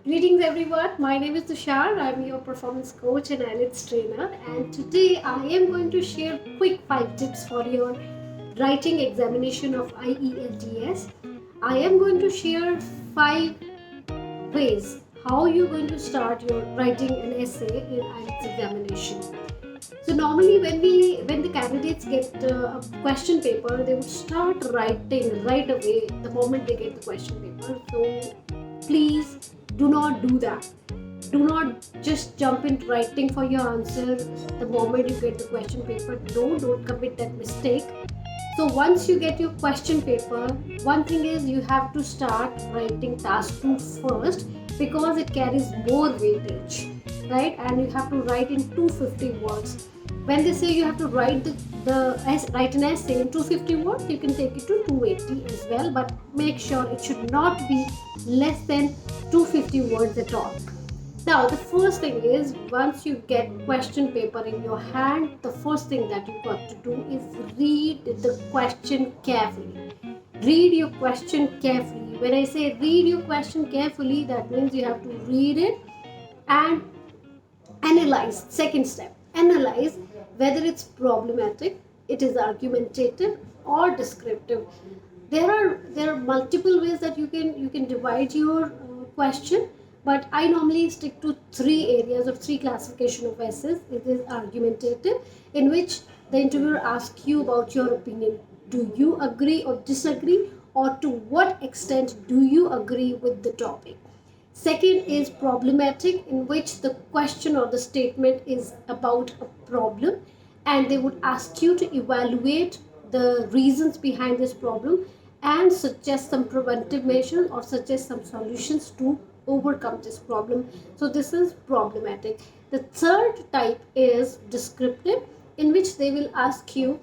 Greetings everyone, my name is Tushar. I'm your performance coach and IELTS trainer, and today I am going to share quick 5 tips for your writing examination of IELTS. I am going to share 5 ways how you're going to start your writing an essay in IELTS examination. So normally when the candidates get a question paper, they would start writing right away the moment they get the question paper. So please do not do that. Do not just jump into writing for your answer the moment you get the question paper. No, don't commit that mistake. So once you get your question paper, one thing is you have to start writing task 2 first because it carries more weightage, right? And you have to write in 250 words. When they say you have to write write an essay in 250 words, you can take it to 280 as well, but make sure it should not be less than 250 words at all. Now, the first thing is once you get question paper in your hand, the first thing that you got to do is read the question carefully. Read your question carefully. When I say read your question carefully, that means you have to read it and analyze. Second step, analyze whether it's problematic, it is argumentative or descriptive. There are multiple ways that you can divide your question, but I normally stick to three areas or three classification of essays. It is argumentative, in which the interviewer asks you about your opinion. Do you agree or disagree, or to what extent do you agree with the topic? Second is problematic, in which the question or the statement is about a problem and they would ask you to evaluate the reasons behind this problem and suggest some preventive measures or suggest some solutions to overcome this problem. So this is problematic. The third type is descriptive, in which they will ask you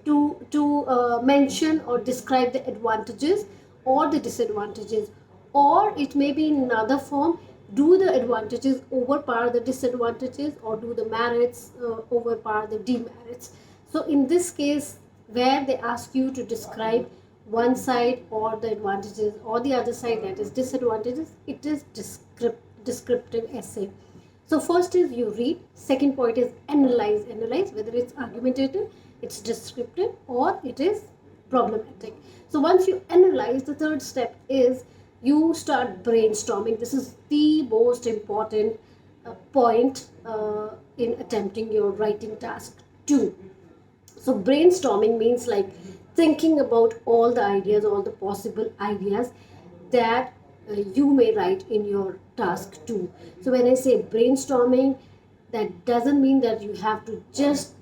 to mention or describe the advantages or the disadvantages, or it may be in another form. Do the advantages overpower the disadvantages, or do the merits overpower the demerits? So in this case, where they ask you to describe one side or the advantages or the other side, that is disadvantages, it is descriptive essay. So first is you read, second point is analyze. Analyze whether it's argumentative, it's descriptive, or it is problematic. So once you analyze, the third step is you start brainstorming. This is the most important point in attempting your writing task 2. So brainstorming means like thinking about all the ideas, all the possible ideas that you may write in your task 2. So when I say brainstorming, that doesn't mean that you have to just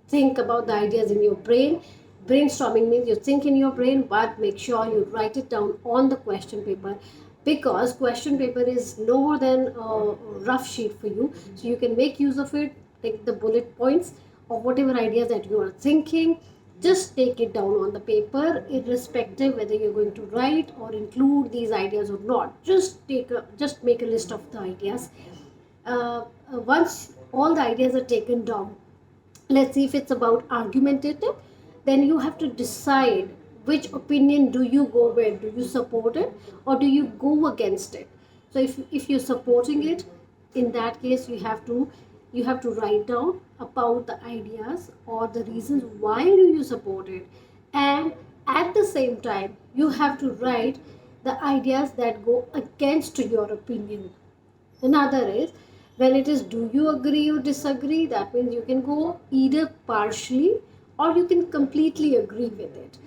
think about the ideas in your brain. Brainstorming means you think in your brain, but make sure you write it down on the question paper, because question paper is no more than a rough sheet for you. So you can make use of it, take the bullet points of whatever ideas that you are thinking, just take it down on the paper, irrespective whether you're going to write or include these ideas or not. Just make a list of the ideas. Once all the ideas are taken down, let's see if it's about argumentative, then you have to decide which opinion do you go with. Do you support it or do you go against it? So if you're supporting it, in that case you have to write down about the ideas or the reasons why do you support it, and at the same time you have to write the ideas that go against your opinion. Another is when it is do you agree or disagree, that means you can go either partially or you can completely agree with it.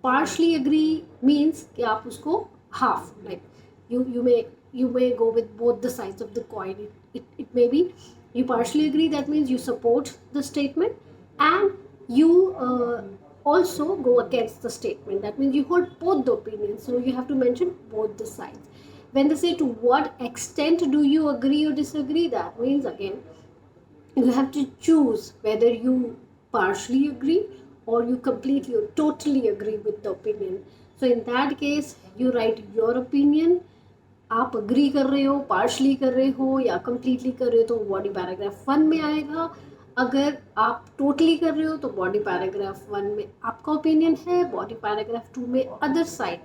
Partially agree means कि आप उसको half, like you may go with both the sides of the coin. It may be you partially agree, that means you support the statement, and you also go against the statement, that means you hold both the opinions. So you have to mention both the sides. When they say to what extent do you agree or disagree, that means again you have to choose whether you partially agree or you completely or totally agree with the opinion. So in that case you write your opinion. आप agree कर रहे हो, partially कर रहे हो या completely कर रहे हो, तो बॉडी पैराग्राफ 1 में आएगा. अगर आप टोटली कर रहे हो तो बॉडी पैराग्राफ 1 में आपका ओपिनियन है, बॉडी पैराग्राफ 2 में अदर साइड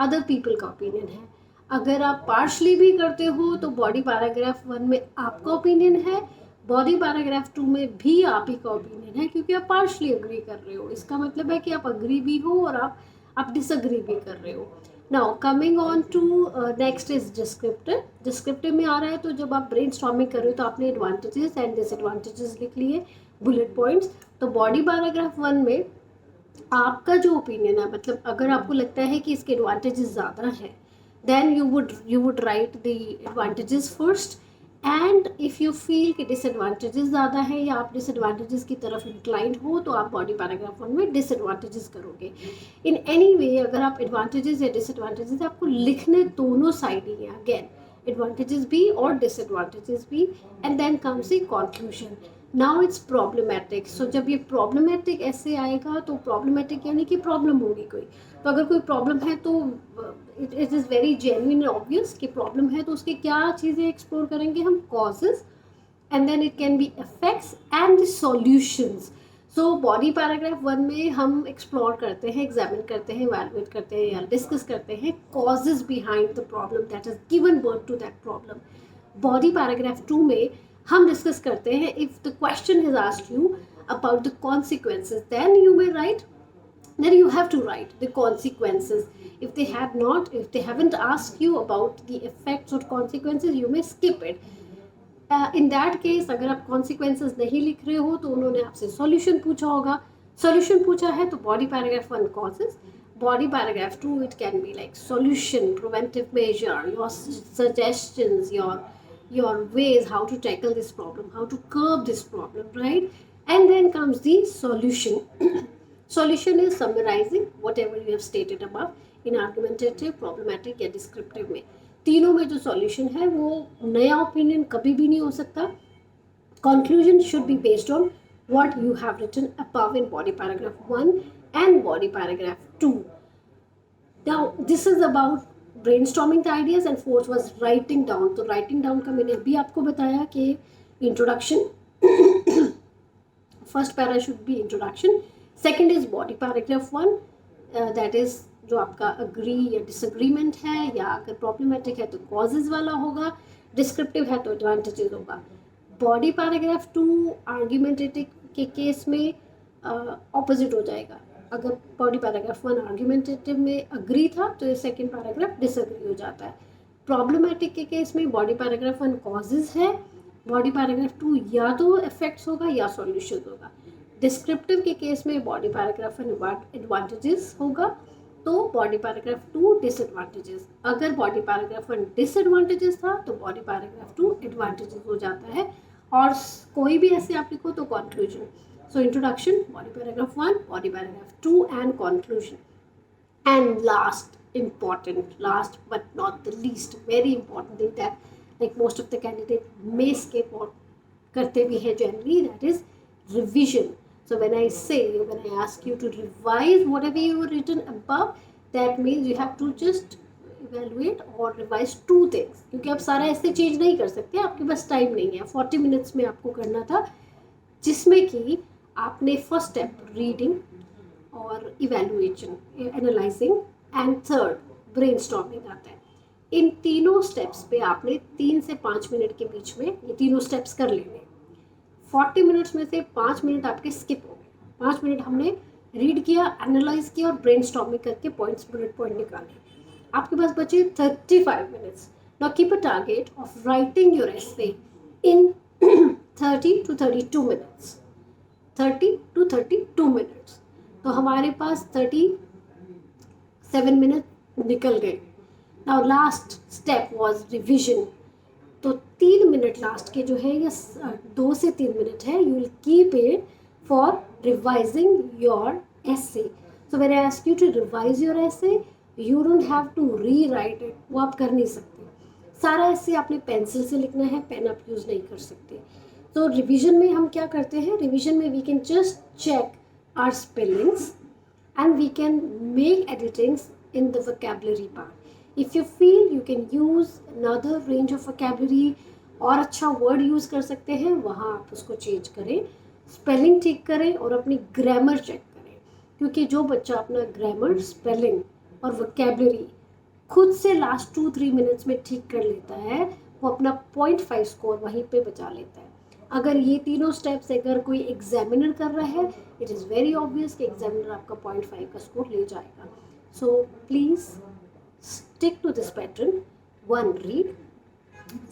अदर पीपल का ओपिनियन है. अगर आप पार्शली भी करते हो तो बॉडी पैराग्राफ 1 में आपका ओपिनियन है, बॉडी पैराग्राफ 2 में भी आप ही का ओपिनियन है, क्योंकि आप पार्शली अग्री कर रहे हो। इसका मतलब है कि आप अग्री भी हो और आप डिसअग्री भी कर रहे हो। Now coming on to next is descriptive. Descriptive में आ रहा है तो जब आप ब्रेनस्टॉर्मिंग कर रहे हो तो आपने एडवांटेजेस एंड डिसएडवांटेजेस लिख लिए, बुलेट पॉइंट्स। तो बॉडी पैराग्राफ 1 में आपका जो ओपिनियन है, मतलब अगर आपको लगता है कि इसके एडवांटेजेस ज़्यादा हैं, then you would write the advantages first, and if you feel कि disadvantages ज़्यादा है या आप disadvantages की तरफ inclined हो तो आप body paragraph 1 में disadvantages करोगे। in any way अगर आप advantages या disadvantages आपको लिखने दोनों साइड ही हैं, again advantages भी और disadvantages भी, and then comes the conclusion। Now it's problematic. So जब ये प्रॉब्लमेटिक ऐसे आएगा तो प्रॉब्लमेटिक यानी कि प्रॉब्लम होगी कोई, तो अगर कोई प्रॉब्लम है तो it is very genuine obvious कि प्रॉब्लम है, तो उसकी क्या चीज़ें एक्सप्लोर करेंगे हम, causes, and then it can be effects and the solutions. So body paragraph 1 में हम एक्सप्लोर करते हैं, एग्जामिन करते हैं, इवैल्यूएट करते हैं या डिस्कस करते हैं causes behind the problem that has given birth to that problem. Body paragraph 2 में हम डिस्कस करते हैं if the question has asked you about the consequences, then you may write, then you have to write the consequences. If they haven't asked you about the effects or consequences, you may skip it. In that case अगर आप consequences नहीं लिख रहे हो तो उन्होंने आपसे solution पूछा होगा, solution पूछा है तो body paragraph 1 causes, body paragraph 2 it can be like solution, preventive measure, your suggestions, your ways how to tackle this problem, how to curb this problem, right? And then comes the solution. Solution is summarizing whatever you have stated above in argumentative, problematic या descriptive में। तीनों में जो solution है वो नया opinion कभी भी नहीं हो सकता। Conclusion should be based on what you have written above in body paragraph 1 and body paragraph 2. Now this is about brainstorming the ideas and fourth was writing down। तो writing down का मैंने अभी आपको बताया कि introduction, first para should be introduction, second is body paragraph 1, that is जो आपका agree या डिसएग्रीमेंट है, या अगर प्रॉब्लमेटिक है तो कॉजेज वाला होगा, डिस्क्रिप्टिव है तो एडवांटेजेस होगा। बॉडी पैराग्राफ 2 आर्ग्यूमेंटेटिव के केस में ऑपोजिट हो जाएगा। अगर बॉडी पैराग्राफ 1 आर्ग्यूमेंटेटिव में अग्री था तो ये सेकेंड पैराग्राफ डिसएग्री हो जाता है। प्रॉब्लमेटिक के केस में बॉडी पैराग्राफ 1 कॉजेज है, बॉडी पैराग्राफ 2 या तो इफेक्ट्स होगा या सॉल्यूशन होगा। डिस्क्रिप्टिव के केस में बॉडी पैराग्राफ एडवांटेजेस होगा तो बॉडी पैराग्राफ 2 डिसएडवांटेजेस। अगर बॉडी पैराग्राफ 1 डिसएडवांटेजेस था तो बॉडी पैराग्राफ 2 एडवांटेजेस हो जाता है, और कोई भी ऐसे आप लिखो तो conclusion. So introduction, body paragraph 1, body paragraph 2 and conclusion. And last but not the least, very important thing that like most of the candidate may skip or करते भी है generally, that is revision. So when I ask you to revise whatever you have written above, that means you have to just evaluate or revise 2 things, क्योंकि आप सारा ऐसे change नहीं कर सकते, आपके पास टाइम नहीं है। 40 मिनट्स में आपको करना था, जिसमें कि आपने फर्स्ट स्टेप रीडिंग और evaluation, analysing and third brainstorming आता है। इन तीनों स्टेप्स पे आपने 3 से 5 मिनट के बीच में ये तीनों स्टेप्स कर लेने। 40 मिनट्स में से 5 मिनट आपके स्किप हो गए। 5 मिनट हमने रीड किया, एनालाइज किया और ब्रेनस्टॉर्मिंग करके पॉइंट्स, बुलेट पॉइंट निकाले। आपके पास बचे 35 minutes. Now keep a target of writing your essay in 30 to 32 minutes. 30 to 32 minutes, तो हमारे पास 37 मिनट निकल गए। Now last step was revision. तो 3 मिनट लास्ट के जो है या 2 से 3 मिनट है, you will keep it for revising your essay. So when I ask you to revise your essay, you don't have to rewrite it. वो आप कर नहीं सकते। सारा essay आपने पेंसिल से लिखना है, पेन आप यूज़ नहीं कर सकते। तो रिविजन में हम क्या करते हैं, रिविजन में we can just check our spellings and we can make editings in the vocabulary part. If you feel you can use another range of vocabulary, और अच्छा वर्ड यूज़ कर सकते हैं, वहाँ आप उसको चेंज करें, स्पेलिंग ठीक करें और अपनी ग्रामर चेक करें, क्योंकि जो बच्चा अपना ग्रामर, स्पेलिंग और वोकैबुलरी खुद से लास्ट 2-3 मिनट्स में ठीक कर लेता है, वो अपना 0.5 स्कोर वहीं पे बचा लेता है। अगर ये तीनों स्टेप्स अगर कोई एग्जामिनर कर रहा है, इट इज़ वेरी ऑब्वियस कि एग्जामिनर आपका 0.5 का स्कोर ले जाएगा। So please stick to this pattern. 1 read,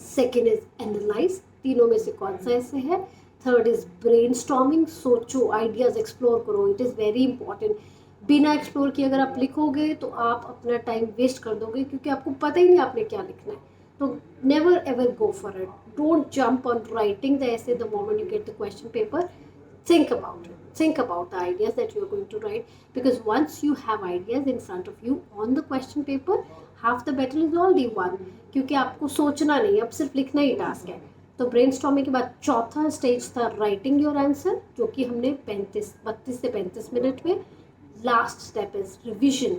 second is analyse, तीनों में से कौन सा ऐसे है। थर्ड इज ब्रेनस्टॉर्मिंग, सोचो, आइडियाज एक्सप्लोर करो, इट इज़ वेरी इंपॉर्टेंट। बिना एक्सप्लोर किए अगर आप लिखोगे तो आप अपना टाइम वेस्ट कर दोगे, क्योंकि आपको पता ही नहीं आपने क्या लिखना है। तो never ever go for it, don't jump on writing the essay the moment you get the question paper. Think about it, think about the ideas that you are going to write, because once you have ideas in front of you on the question paper, half the battle is already won, क्योंकि आपको सोचना नहीं, अब सिर्फ लिखना ही task है। तो brainstorming के बाद चौथा स्टेज था राइटिंग योर आंसर, जो कि हमने 32 से 35 मिनट में। लास्ट स्टेप इज रिविजन,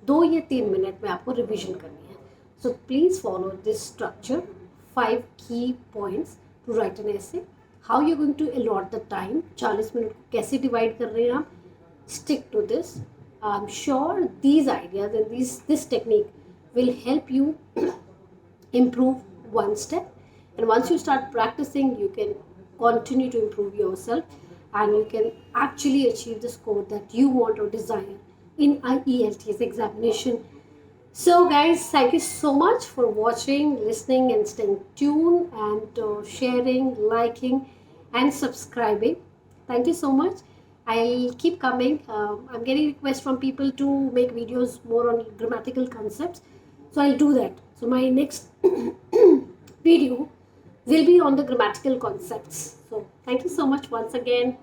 2 या 3 मिनट में आपको रिविजन करनी है। So please follow this structure, 5 key points to write an essay. How you going to allot the time, 40 minute को कैसे डिवाइड कर रहे हैं आप, stick to this. I am sure these ideas and this technique will help you improve one step, and once you start practicing you can continue to improve yourself, and you can actually achieve the score that you want or desire in IELTS examination. So guys, thank you so much for watching, listening and staying tuned, and sharing, liking and subscribing. Thank you so much. I'll keep coming. I'm getting requests from people to make videos more on grammatical concepts. So I'll do that. So my next video will be on the grammatical concepts. So thank you so much once again.